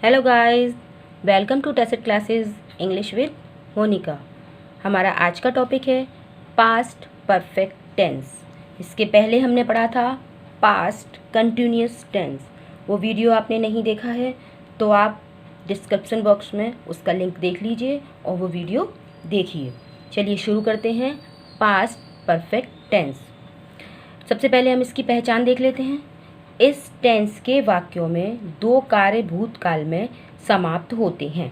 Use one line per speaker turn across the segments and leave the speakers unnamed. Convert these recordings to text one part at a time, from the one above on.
Hello guys, welcome to Teset classes English with Monika. हमारा आज का टॉपिक है पास्ट परफेक्ट टेंस। इसके पहले हमने पढ़ा था पास्ट कंटिन्यूअस टेंस। वो वीडियो आपने नहीं देखा है तो आप डिस्क्रिप्शन बॉक्स में उसका लिंक देख लीजिए और वो वीडियो देखिए। चलिए शुरू करते हैं पास्ट परफेक्ट टेंस। सबसे पहले हम इसकी पहचान देख लेते हैं। इस टेंस के वाक्यों में दो कार्य भूतकाल में समाप्त होते हैं,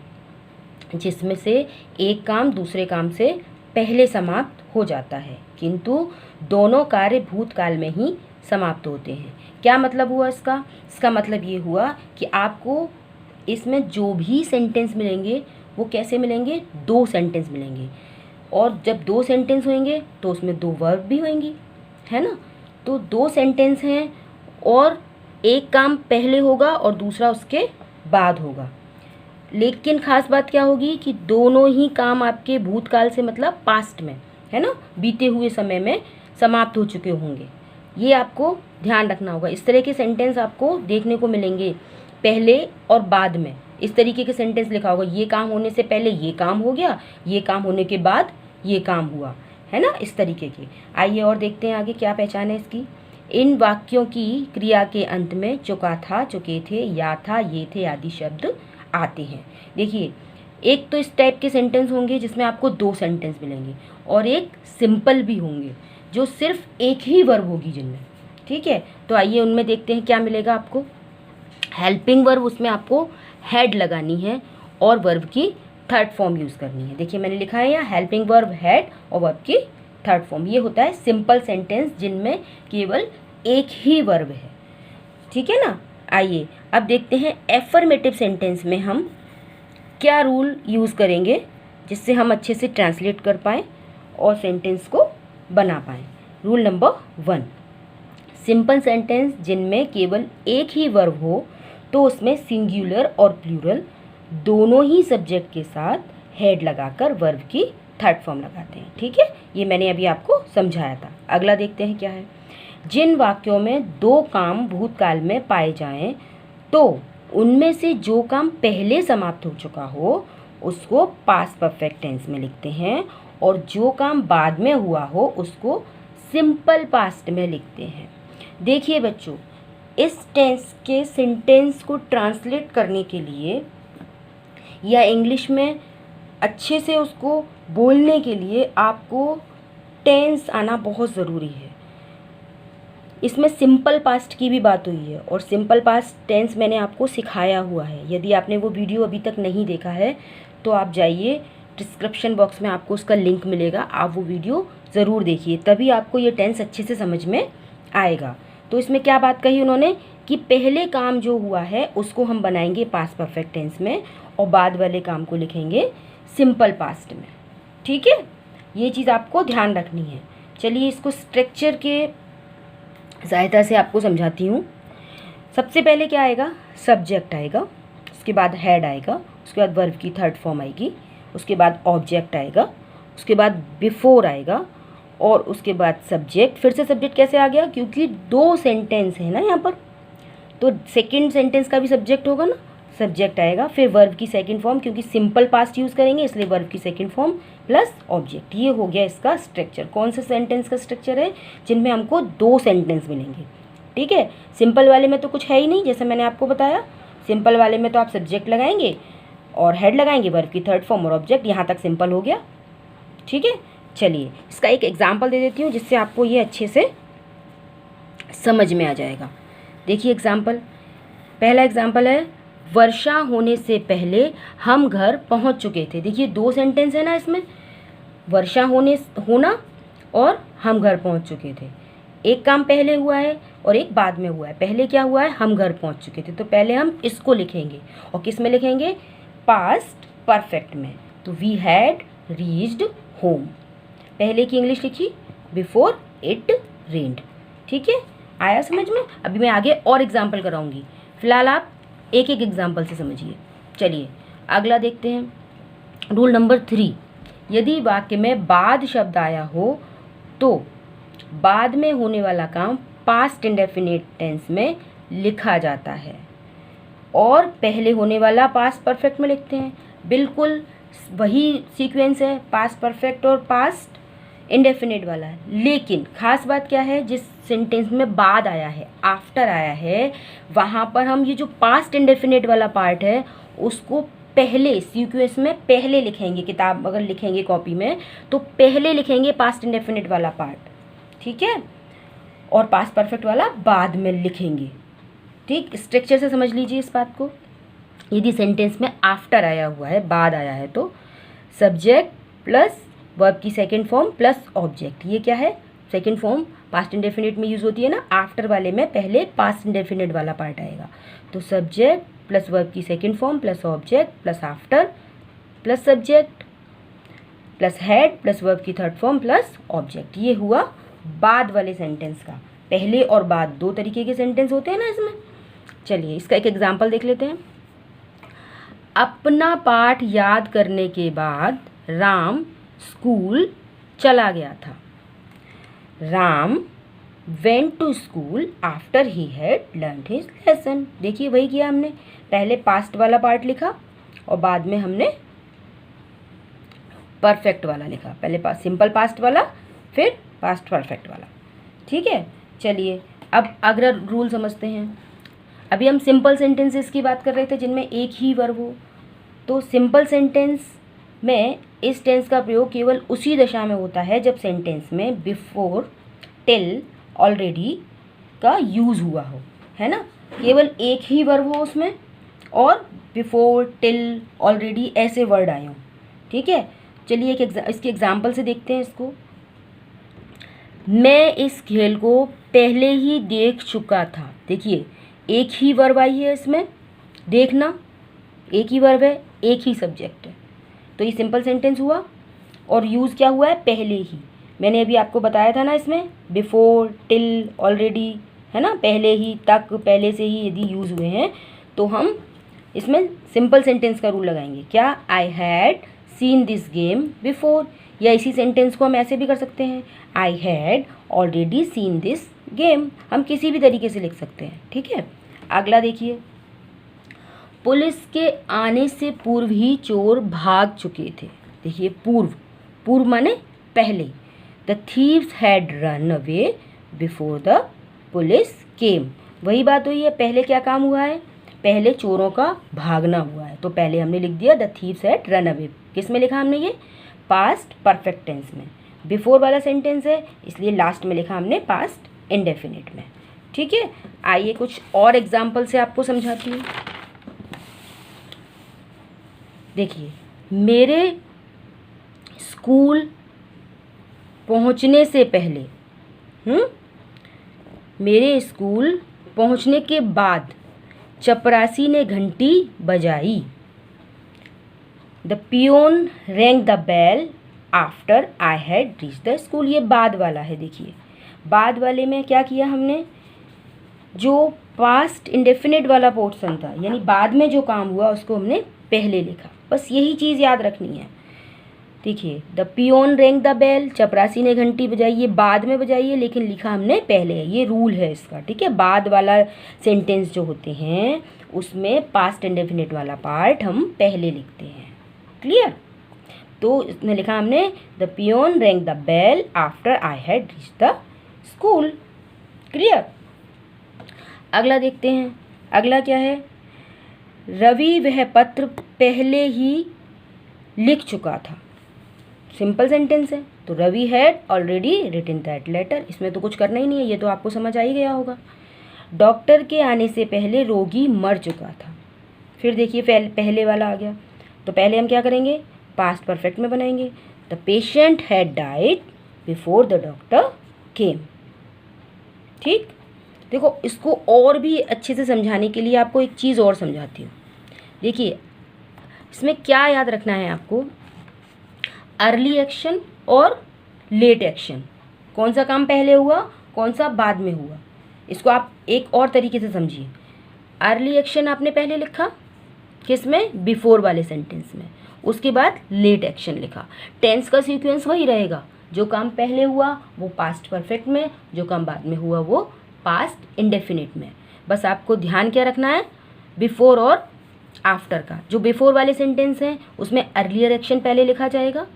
जिसमें से एक काम दूसरे काम से पहले समाप्त हो जाता है, किंतु दोनों कार्य भूतकाल में ही समाप्त होते हैं। क्या मतलब हुआ इसका? इसका मतलब ये हुआ कि आपको इसमें जो भी सेंटेंस मिलेंगे वो कैसे मिलेंगे? दो सेंटेंस मिलेंगे, और जब दो सेंटेंस होंगे तो उसमें दो वर्ब भी होंगी, है ना। तो दो सेंटेंस हैं और एक काम पहले होगा और दूसरा उसके बाद होगा, लेकिन ख़ास बात क्या होगी कि दोनों ही काम आपके भूतकाल से मतलब पास्ट में, है ना, बीते हुए समय में समाप्त हो चुके होंगे। ये आपको ध्यान रखना होगा। इस तरह के सेंटेंस आपको देखने को मिलेंगे पहले और बाद में। इस तरीके के सेंटेंस लिखा होगा, ये काम होने से पहले ये काम हो गया, ये काम होने के बाद ये काम हुआ, है ना, इस तरीके के। आइए और देखते हैं आगे क्या पहचान है इसकी। इन वाक्यों की क्रिया के अंत में चुका था, चुके थे, या था, ये थे आदि शब्द आते हैं। देखिए, एक तो इस टाइप के सेंटेंस होंगे जिसमें आपको दो सेंटेंस मिलेंगे, और एक सिंपल भी होंगे जो सिर्फ एक ही वर्ब होगी जिनमें। ठीक है, तो आइए उनमें देखते हैं क्या मिलेगा आपको। हेल्पिंग वर्ब, उसमें आपको हैड लगानी है और वर्ब की थर्ड फॉर्म यूज़ करनी है। देखिए मैंने लिखा है यहाँ हेल्पिंग वर्ब हैड और वर्ब की थर्ड फॉर्म। ये होता है सिंपल सेंटेंस जिनमें केवल एक ही वर्ब है। ठीक है ना। आइए अब देखते हैं एफर्मेटिव सेंटेंस में हम क्या रूल यूज़ करेंगे जिससे हम अच्छे से ट्रांसलेट कर पाएँ और सेंटेंस को बना पाएँ। रूल नंबर 1, सिंपल सेंटेंस जिनमें केवल एक ही वर्ब हो तो उसमें सिंगुलर और प्लूरल दोनों ही सब्जेक्ट के साथ हेड लगाकर वर्ब की थर्ड फॉर्म लगाते हैं। ठीक है, ये मैंने अभी आपको समझाया था। अगला देखते हैं क्या है। जिन वाक्यों में दो काम भूतकाल में पाए जाएं तो उनमें से जो काम पहले समाप्त हो चुका हो उसको पास्ट परफेक्ट टेंस में लिखते हैं, और जो काम बाद में हुआ हो उसको सिंपल पास्ट में लिखते हैं। देखिए बच्चों, इस टेंस के सेंटेंस को ट्रांसलेट करने के लिए या इंग्लिश में अच्छे से उसको बोलने के लिए आपको टेंस आना बहुत ज़रूरी है। इसमें सिंपल पास्ट की भी बात हुई है और सिंपल पास्ट टेंस मैंने आपको सिखाया हुआ है। यदि आपने वो वीडियो अभी तक नहीं देखा है तो आप जाइए, डिस्क्रिप्शन बॉक्स में आपको उसका लिंक मिलेगा, आप वो वीडियो ज़रूर देखिए, तभी आपको ये टेंस अच्छे से समझ में आएगा। तो इसमें क्या बात कही उन्होंने कि पहले काम जो हुआ है उसको हम बनाएंगे पास्ट परफेक्ट टेंस में और बाद वाले काम को लिखेंगे सिंपल पास्ट में। ठीक है, ये चीज़ आपको ध्यान रखनी है। चलिए इसको स्ट्रक्चर के सहायता से आपको समझाती हूँ। सबसे पहले क्या आएगा? सब्जेक्ट आएगा, उसके बाद हेड आएगा, उसके बाद वर्ब की थर्ड फॉर्म आएगी, उसके बाद ऑब्जेक्ट आएगा, उसके बाद बिफोर आएगा, और उसके बाद सब्जेक्ट। फिर से सब्जेक्ट कैसे आ गया? क्योंकि दो सेंटेंस है ना यहाँ पर, तो सेकंड सेंटेंस का भी सब्जेक्ट होगा ना, सब्जेक्ट आएगा। फिर वर्ब की सेकंड फॉर्म, क्योंकि सिंपल पास्ट यूज़ करेंगे इसलिए वर्ब की सेकंड फॉर्म प्लस ऑब्जेक्ट। ये हो गया इसका स्ट्रक्चर। कौन सा सेंटेंस का स्ट्रक्चर है? जिनमें हमको दो सेंटेंस मिलेंगे। ठीक है, सिंपल वाले में तो कुछ है ही नहीं, जैसे मैंने आपको बताया। सिंपल वाले में तो आप सब्जेक्ट लगाएंगे और हेड लगाएंगे, वर्ब की थर्ड फॉर्म और ऑब्जेक्ट। यहाँ तक सिंपल हो गया। ठीक है, चलिए इसका एक एग्जाम्पल दे देती हूँ जिससे आपको ये अच्छे से समझ में आ जाएगा। देखिए एग्जाम्पल, पहला एग्जाम्पल है, वर्षा होने से पहले हम घर पहुंच चुके थे। देखिए दो सेंटेंस है ना इसमें, वर्षा होना और हम घर पहुंच चुके थे। एक काम पहले हुआ है और एक बाद में हुआ है। पहले क्या हुआ है? हम घर पहुंच चुके थे, तो पहले हम इसको लिखेंगे और किस में लिखेंगे? पास्ट परफेक्ट में। तो वी हैड रीच्ड होम। पहले की इंग्लिश लिखी, बिफोर इट रेन्ड। ठीक है, आया समझ में? अभी मैं आगे और एग्जाम्पल कराऊंगी, फिलहाल आप एक एक एग्जाम्पल से समझिए। चलिए अगला देखते हैं। रूल नंबर 3, यदि वाक्य में बाद शब्द आया हो तो बाद में होने वाला काम पास्ट इंडेफिनिट टेंस में लिखा जाता है। और पहले होने वाला पास्ट परफेक्ट में लिखते हैं। बिल्कुल वही सीक्वेंस है पास्ट परफेक्ट और पास्ट इंडेफिनिट वाला है। लेकिन खास बात क्या है, जिस सेंटेंस में बाद आया है, आफ्टर आया है, वहाँ पर हम ये जो पास्ट इंडेफिनिट वाला पार्ट है उसको पहले सीक्वेंस में पहले लिखेंगे। किताब अगर लिखेंगे कॉपी में तो पहले लिखेंगे पास्ट इंडेफिनिट वाला पार्ट, ठीक है, और पास्ट परफेक्ट वाला बाद में लिखेंगे। ठीक, स्ट्रक्चर से समझ लीजिए इस बात को। यदि सेंटेंस में आफ्टर आया हुआ है, बाद आया है, तो सब्जेक्ट प्लस वर्ब की सेकंड फॉर्म प्लस ऑब्जेक्ट, ये क्या है, सेकंड फॉर्म पास्ट इंडेफिनिट में यूज़ होती है ना। आफ्टर वाले में पहले पास्ट इंडेफिनिट वाला पार्ट आएगा, तो सब्जेक्ट प्लस वर्ब की second form plus object plus after plus subject plus head plus verb की थर्ड फॉर्म प्लस ऑब्जेक्ट। ये हुआ बाद वाले सेंटेंस का। पहले और बाद दो तरीके के सेंटेंस होते हैं ना इसमें। चलिए इसका एक एग्जाम्पल देख लेते हैं। अपना पाठ याद करने के बाद राम स्कूल चला गया था। Ram went to school after he had learn his lesson. देखिए वही किया हमने, पहले पास्ट वाला पार्ट लिखा और बाद में हमने परफेक्ट वाला लिखा। पहले सिंपल पास्ट वाला फिर पास्ट परफेक्ट वाला, ठीक है। चलिए अब अगला रूल समझते हैं। अभी हम सिंपल सेंटेंसेस की बात कर रहे थे जिनमें एक ही वर्ब हो। तो सिंपल सेंटेंस में इस टेंस का प्रयोग केवल उसी दशा में होता है जब सेंटेंस में बिफोर, टिल, ऑलरेडी का यूज़ हुआ हो, है ना। केवल एक ही वर्ब हो उसमें और बिफोर, टिल, ऑलरेडी ऐसे वर्ड आए हों, ठीक है। चलिए इसके एग्जाम्पल से देखते हैं इसको। मैं इस खेल को पहले ही देख चुका था। देखिए एक ही वर्ब आई है इसमें, देखना एक ही वर्ब है, एक ही सब्जेक्ट है, तो ये सिंपल सेंटेंस हुआ। और यूज़ क्या हुआ है, पहले ही। मैंने अभी आपको बताया था ना इसमें बिफोर, टिल, ऑलरेडी, है ना, पहले ही, तक, पहले से ही यदि यूज़ हुए हैं तो हम इसमें सिंपल सेंटेंस का रूल लगाएंगे। क्या, I had seen this game before. या इसी सेंटेंस को हम ऐसे भी कर सकते हैं, I had already seen this game. हम किसी भी तरीके से लिख सकते हैं, ठीक है। अगला देखिए, पुलिस के आने से पूर्व ही चोर भाग चुके थे। देखिए पूर्व, पूर्व माने पहले। The thieves had run away before the police केम। वही बात हुई है, पहले क्या काम हुआ है, पहले चोरों का भागना हुआ है, तो पहले हमने लिख दिया the thieves had run away. किस में लिखा हमने, ये पास्ट परफेक्ट टेंस में। बिफोर वाला सेंटेंस है इसलिए लास्ट में लिखा हमने पास्ट इंडेफिनिट में, ठीक है। आइए कुछ और एग्जाम्पल से आपको समझाती हूँ। देखिए, मेरे स्कूल पहुंचने से पहले, मेरे स्कूल पहुंचने के बाद चपरासी ने घंटी बजाई। The peon rang the bell after I had reach the school. ये बाद वाला है। देखिए बाद वाले में क्या किया हमने, जो पास्ट इंडेफिनिट वाला पोर्शन था यानी बाद में जो काम हुआ उसको हमने पहले लिखा। बस यही चीज़ याद रखनी है। देखिए the peon rang the bell, चपरासी ने घंटी बजाई, ये बाद में बजाई है लेकिन लिखा हमने पहले है। ये रूल है इसका, ठीक है। बाद वाला सेंटेंस जो होते हैं उसमें पास्ट इंडेफिनिट वाला पार्ट हम पहले लिखते हैं, क्लियर। तो इसमें लिखा हमने the peon rang the bell after I had reach the school, clear. अगला देखते हैं, अगला क्या है, रवि वह पत्र पहले ही लिख चुका था। सिंपल सेंटेंस है तो Ravi had already written that letter. इसमें तो कुछ करना ही नहीं है, ये तो आपको समझ आ ही गया होगा। डॉक्टर के आने से पहले रोगी मर चुका था। फिर देखिए पहले वाला आ गया, तो पहले हम क्या करेंगे, पास्ट परफेक्ट में बनाएंगे। The patient had died before the doctor केम, ठीक। देखो इसको और भी अच्छे से समझाने के लिए आपको एक चीज़ और समझाती हूँ। देखिए इसमें क्या याद रखना है आपको, अर्ली एक्शन और लेट एक्शन, कौन सा काम पहले हुआ कौन सा बाद में हुआ, इसको आप एक और तरीके से समझिए। अर्ली एक्शन आपने पहले लिखा किस में, बिफोर वाले सेंटेंस में, उसके बाद लेट एक्शन लिखा। टेंस का सीक्वेंस वही रहेगा, जो काम पहले हुआ वो पास्ट परफेक्ट में, जो काम बाद में हुआ वो पास्ट इंडेफिनिट में। बस आपको ध्यान क्या रखना है, बिफोर और आफ्टर का। जो बिफोर वाले सेंटेंस हैं उसमें अर्लियर एक्शन पहले लिखा जाएगा,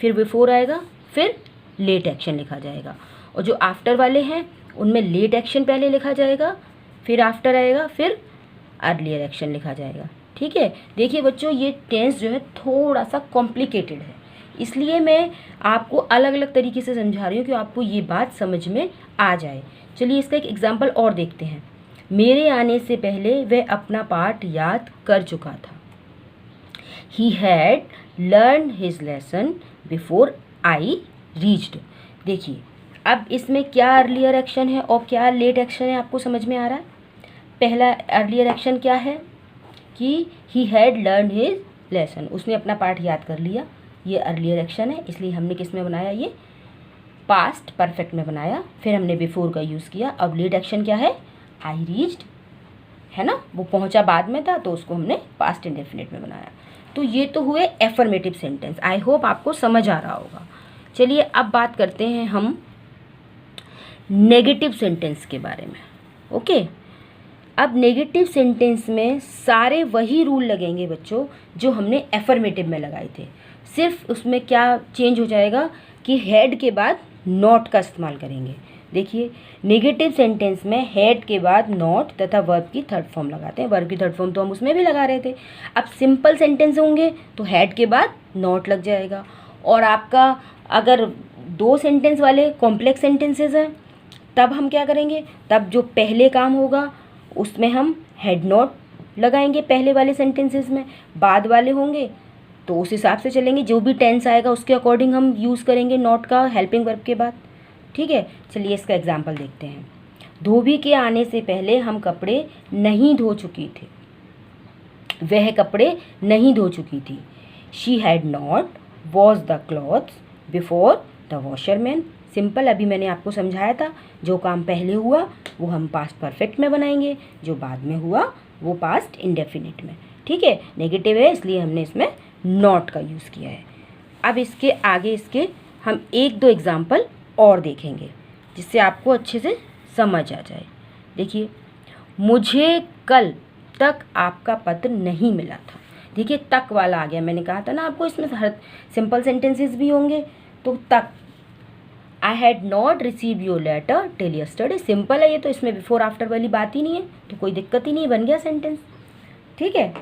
फिर बिफोर आएगा, फिर लेट एक्शन लिखा जाएगा। और जो आफ्टर वाले हैं उनमें लेट एक्शन पहले लिखा जाएगा, फिर आफ्टर आएगा, फिर अर्लियर एक्शन लिखा जाएगा। ठीक है, देखिए बच्चों ये टेंस जो है थोड़ा सा कॉम्प्लिकेटेड है, इसलिए मैं आपको अलग अलग तरीके से समझा रही हूँ कि आपको ये बात समझ में आ जाए। चलिए इसका एक एग्जाम्पल और देखते हैं। मेरे आने से पहले वह अपना पाठ याद कर चुका था। He had learned his lesson before I reached। देखिए अब इसमें क्या अर्लियर एक्शन है और क्या लेट एक्शन है, आपको समझ में आ रहा है। पहला अर्लियर एक्शन क्या है कि he had learned his lesson, उसने अपना पाठ याद कर लिया, ये अर्लियर एक्शन है, इसलिए हमने किस में बनाया, ये पास्ट परफेक्ट में बनाया। फिर हमने बिफोर का यूज़ किया। अब लेट एक्शन क्या है, आई रीच्ड है ना, वो पहुंचा बाद में था तो उसको हमने पास्ट इंडेफिनिट में बनाया। तो ये तो हुए एफर्मेटिव सेंटेंस। आई होप आपको समझ आ रहा होगा। चलिए अब बात करते हैं हम नेगेटिव सेंटेंस के बारे में। ओके, अब नेगेटिव सेंटेंस में सारे वही रूल लगेंगे बच्चों जो हमने एफर्मेटिव में लगाए थे। सिर्फ उसमें क्या चेंज हो जाएगा कि हेड के बाद नॉट का इस्तेमाल करेंगे। देखिए नेगेटिव सेंटेंस में हेड के बाद नॉट तथा वर्ब की थर्ड फॉर्म लगाते हैं। वर्ब की थर्ड फॉर्म तो हम उसमें भी लगा रहे थे। अब सिंपल सेंटेंस होंगे तो हेड के बाद नॉट लग जाएगा, और आपका अगर दो सेंटेंस वाले कॉम्प्लेक्स सेंटेंसेस हैं तब हम क्या करेंगे, तब जो पहले काम होगा उसमें हम हेड नॉट लगाएंगे पहले वाले सेंटेंसेस में। बाद वाले होंगे तो उस हिसाब से चलेंगे, जो भी टेंस आएगा उसके अकॉर्डिंग हम यूज़ करेंगे नॉट का हेल्पिंग वर्ब के बाद। ठीक है, चलिए इसका एग्जाम्पल देखते हैं। धोबी के आने से पहले हम कपड़े नहीं धो चुकी थी। वह कपड़े नहीं धो चुकी थी। She had not wash the clothes before the washerman. Simple, अभी मैंने आपको समझाया था, जो काम पहले हुआ वो हम पास्ट परफेक्ट में बनाएंगे, जो बाद में हुआ वो पास्ट इंडेफिनिट में। ठीक है, नेगेटिव है इसलिए हमने इसमें नॉट का यूज़ किया है। अब इसके आगे इसके हम एक दो एग्जाम्पल और देखेंगे जिससे आपको अच्छे से समझ आ जाए। देखिए, मुझे कल तक आपका पत्र नहीं मिला था। देखिए तक वाला आ गया, मैंने कहा था ना आपको इसमें हर सिंपल सेंटेंसेस भी होंगे। तो तक, I had not receive your letter till yesterday. Simple है ये तो, इसमें बिफोर आफ्टर वाली बात ही नहीं है, तो कोई दिक्कत ही नहीं, बन गया सेंटेंस। ठीक है,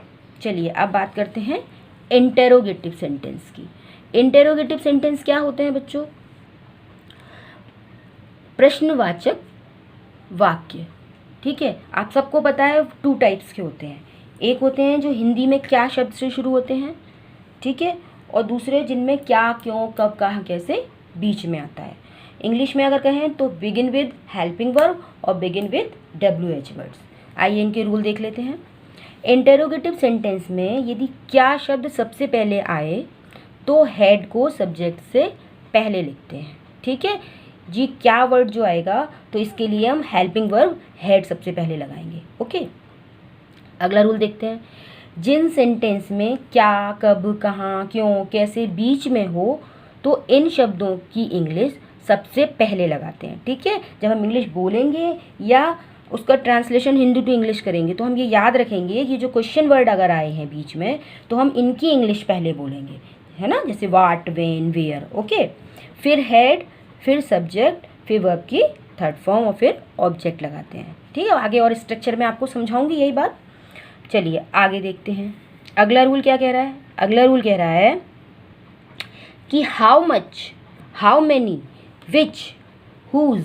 चलिए अब बात करते हैं इंटेरोगेटिव सेंटेंस की। इंटेरोगेटिव सेंटेंस क्या होते हैं बच्चों, प्रश्नवाचक वाक्य। ठीक है, आप सबको पता है टू टाइप्स के होते हैं। एक होते हैं जो हिंदी में क्या शब्द से शुरू होते हैं, ठीक है, और दूसरे जिनमें क्या, क्यों, कब, कहाँ, कैसे बीच में आता है। इंग्लिश में अगर कहें तो बिगिन विद हेल्पिंग वर्ब और बिगिन विद WH वर्ड्स। आइए इनके रूल देख लेते हैं। इंटेरोगेटिव सेंटेंस में यदि क्या शब्द सबसे पहले आए तो हेड को सब्जेक्ट से पहले लिखते हैं। ठीक है जी, क्या वर्ड जो आएगा तो इसके लिए हम हेल्पिंग वर्ब हेड सबसे पहले लगाएंगे। ओके, अगला रूल देखते हैं। जिन सेंटेंस में क्या, कब, कहाँ, क्यों, कैसे बीच में हो तो इन शब्दों की इंग्लिश सबसे पहले लगाते हैं। ठीक है, जब हम इंग्लिश बोलेंगे या उसका ट्रांसलेशन हिंदी टू इंग्लिश करेंगे तो हम ये याद रखेंगे कि जो क्वेश्चन वर्ड अगर आए हैं बीच में तो हम इनकी इंग्लिश पहले बोलेंगे, है ना, जैसे वाट, वेन, वेयर। ओके, फिर हेड, फिर सब्जेक्ट, फिर वर्ब की थर्ड फॉर्म और फिर ऑब्जेक्ट लगाते हैं। ठीक है, आगे और स्ट्रक्चर में आपको समझाऊंगी यही बात। चलिए आगे देखते हैं। अगला रूल क्या कह रहा है, अगला रूल कह रहा है कि how much, how many, which, whose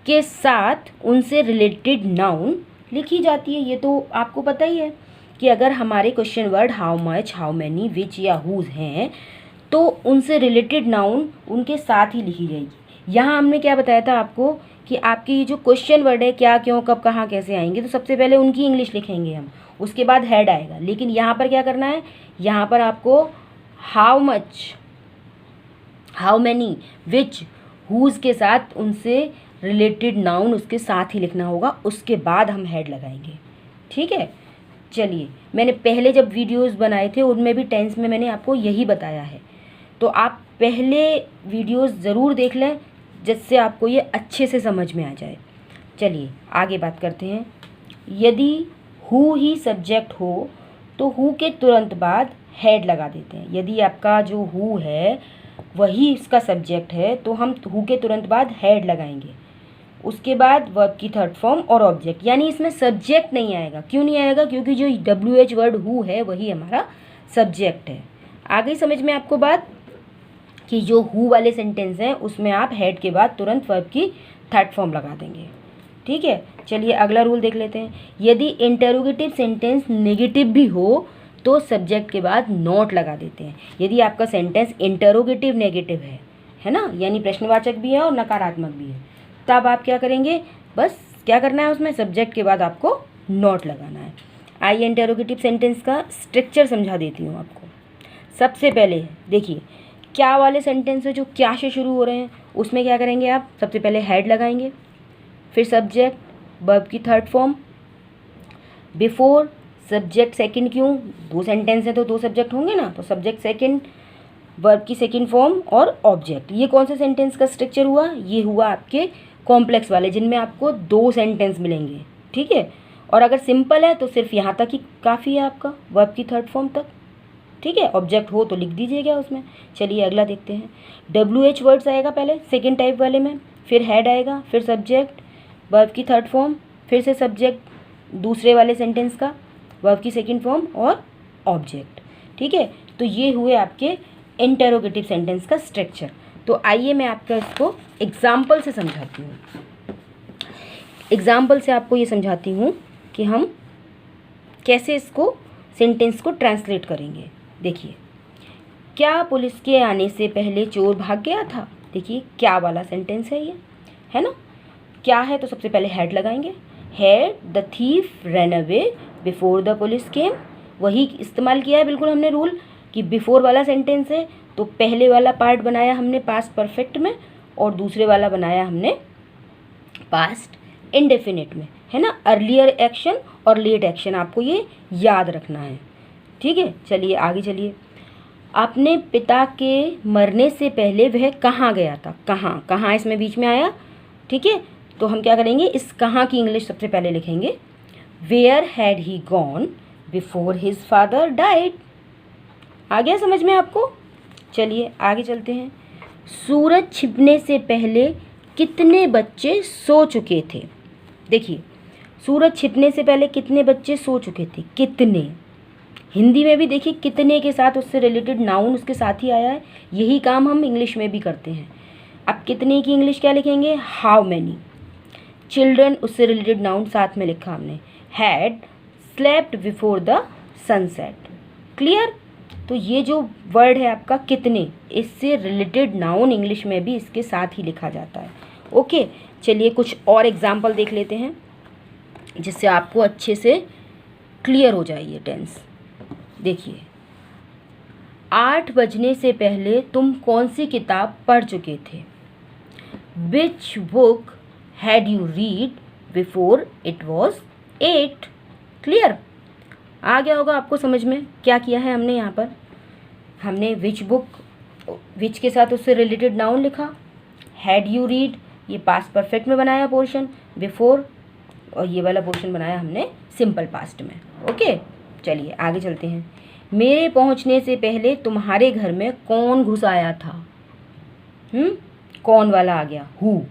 के साथ उनसे रिलेटेड नाउन लिखी जाती है। ये तो आपको पता ही है कि अगर हमारे question word how much, how many, which या हुज हैं तो उनसे रिलेटेड नाउन उनके साथ ही लिखी जाएगी। यहाँ हमने क्या बताया था आपको कि आपके ये जो क्वेश्चन वर्ड है क्या, क्यों, कब, कहाँ, कैसे आएंगे तो सबसे पहले उनकी इंग्लिश लिखेंगे हम, उसके बाद हेड आएगा। लेकिन यहाँ पर क्या करना है, यहाँ पर आपको how much, how many, which, whose के साथ उनसे रिलेटेड नाउन उसके साथ ही लिखना होगा, उसके बाद हम हेड लगाएंगे। ठीक है, चलिए मैंने पहले जब वीडियोस बनाए थे उनमें भी टेंस में मैंने आपको यही बताया है, तो आप पहले वीडियोस ज़रूर देख लें जिससे आपको ये अच्छे से समझ में आ जाए। चलिए आगे बात करते हैं। यदि हु ही सब्जेक्ट हो तो हु के तुरंत बाद हैड लगा देते हैं। यदि आपका जो हु है वही इसका सब्जेक्ट है तो हम हु के तुरंत बाद हैड लगाएंगे। उसके बाद वर्ब की थर्ड फॉर्म और ऑब्जेक्ट, यानी इसमें सब्जेक्ट नहीं आएगा। क्यों नहीं आएगा? क्योंकि जो WH वर्ड हु है वही हमारा सब्जेक्ट है। आ गई समझ में आपको बात कि जो हु वाले सेंटेंस हैं उसमें आप हैड के बाद तुरंत वर्ब की थर्ड फॉर्म लगा देंगे। ठीक है, चलिए अगला रूल देख लेते हैं। यदि इंटेरोगेटिव सेंटेंस नेगेटिव भी हो तो सब्जेक्ट के बाद नॉट लगा देते हैं। यदि आपका सेंटेंस इंटेरोगेटिव नेगेटिव है ना, यानी प्रश्नवाचक भी है और नकारात्मक भी है, तब आप क्या करेंगे? बस क्या करना है, उसमें सब्जेक्ट के बाद आपको नॉट लगाना है। आइए इंटेरोगेटिव सेंटेंस का स्ट्रक्चर समझा देती हूँ आपको। सबसे पहले देखिए, क्या वाले सेंटेंस है जो क्या से शुरू हो रहे हैं, उसमें क्या करेंगे आप? सबसे पहले हैड लगाएंगे, फिर सब्जेक्ट, वर्ब की third form, before subject second. क्यों? दो सेंटेंस है तो दो सब्जेक्ट होंगे ना, तो सब्जेक्ट सेकंड, वर्ब की सेकंड फॉर्म और ऑब्जेक्ट। ये कौन से सेंटेंस का स्ट्रक्चर हुआ? ये हुआ आपके कॉम्प्लेक्स वाले, जिनमें आपको दो सेंटेंस मिलेंगे। ठीक है, और अगर सिंपल है तो सिर्फ यहाँ तक ही काफ़ी है आपका, वर्ब की थर्ड फॉर्म तक। ठीक है, ऑब्जेक्ट हो तो लिख दीजिएगा उसमें। चलिए अगला देखते हैं। WH वर्ड्स आएगा पहले सेकेंड टाइप वाले में, फिर हैड आएगा, फिर सब्जेक्ट, वर्ब की थर्ड फॉर्म, फिर से सब्जेक्ट दूसरे वाले सेंटेंस का, वर्ब की सेकंड फॉर्म और ऑब्जेक्ट। ठीक है, तो ये हुए आपके इंटेरोगेटिव सेंटेंस का स्ट्रक्चर। तो आइए मैं आपको इसको एग्जाम्पल से समझाती हूँ। एग्जाम्पल से आपको ये समझाती हूँ कि हम कैसे इसको सेंटेंस को ट्रांसलेट करेंगे। देखिए, क्या पुलिस के आने से पहले चोर भाग गया था? देखिए क्या वाला सेंटेंस है ये, है ना। क्या है तो सबसे पहले हैड लगाएंगे। Had the thief run away before the police केम। वही इस्तेमाल किया है बिल्कुल हमने रूल कि बिफोर वाला सेंटेंस है तो पहले वाला पार्ट बनाया हमने पास्ट परफेक्ट में और दूसरे वाला बनाया हमने पास्ट इंडेफिनिट में, है ना। अर्लियर एक्शन और लेट एक्शन आपको ये याद रखना है। ठीक है, चलिए आगे चलिए। अपने पिता के मरने से पहले वह कहाँ गया था? कहाँ, कहाँ इसमें बीच में आया। ठीक है, तो हम क्या करेंगे, इस कहाँ की इंग्लिश सबसे पहले लिखेंगे। Where had he gone before his father died. आ गया समझ में आपको। चलिए आगे चलते हैं। सूरज छिपने से पहले कितने बच्चे सो चुके थे? देखिए, सूरज छिपने से पहले कितने बच्चे सो चुके थे? कितने। हिंदी में भी देखिए कितने के साथ उससे रिलेटेड नाउन उसके साथ ही आया है। यही काम हम इंग्लिश में भी करते हैं। अब कितने की इंग्लिश क्या लिखेंगे? How many. चिल्ड्रन उससे रिलेटेड नाउन साथ में लिखा हमने। Had slept before the sunset. Clear. तो ये जो वर्ड है आपका कितने, इससे रिलेटेड नाउन इंग्लिश में भी इसके साथ ही लिखा जाता है। ओके, चलिए कुछ और एग्जाम्पल देख लेते हैं जिससे आपको अच्छे से क्लियर हो जाए ये टेंस। देखिए, 8 बजने से पहले तुम कौन सी किताब पढ़ चुके थे? Which book had you read before it was 8। Clear. आ गया होगा आपको समझ में क्या किया है हमने। यहाँ पर हमने विच बुक, विच के साथ उससे रिलेटेड नाउन लिखा, हैड यू रीड ये पास्ट परफेक्ट में बनाया पोर्शन, बिफोर और ये वाला पोर्शन बनाया हमने सिंपल पास्ट में। ओके, चलिए आगे चलते हैं। मेरे पहुंचने से पहले तुम्हारे घर में कौन घुस आया था? कौन वाला आ गया, हु।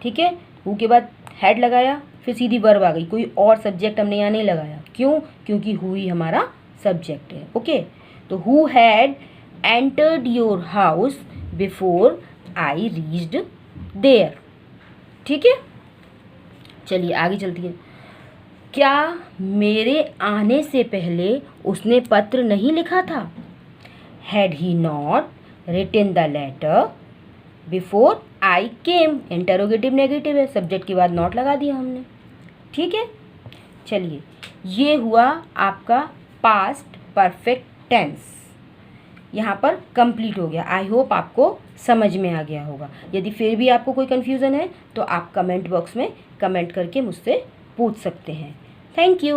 ठीक है, हु के बाद हैड लगाया, फिर सीधी वर्ब आ गई, कोई और सब्जेक्ट हमने यहाँ नहीं लगाया। क्यों? क्योंकि हु ही हमारा सब्जेक्ट है। ओके, तो who had entered your house before I reached there. ठीक है, चलिए आगे चलती है। क्या मेरे आने से पहले उसने पत्र नहीं लिखा था? Had he not written the letter before I came. Interrogative negative है, सब्जेक्ट के बाद नॉट लगा दिया हमने। ठीक है, चलिए ये हुआ आपका पास्ट परफेक्ट टेंस। यहाँ पर कंप्लीट हो गया। आई होप आपको समझ में आ गया होगा। यदि फिर भी आपको कोई कन्फ्यूज़न है तो आप कमेंट बॉक्स में कमेंट करके मुझसे पूछ सकते हैं। Thank you.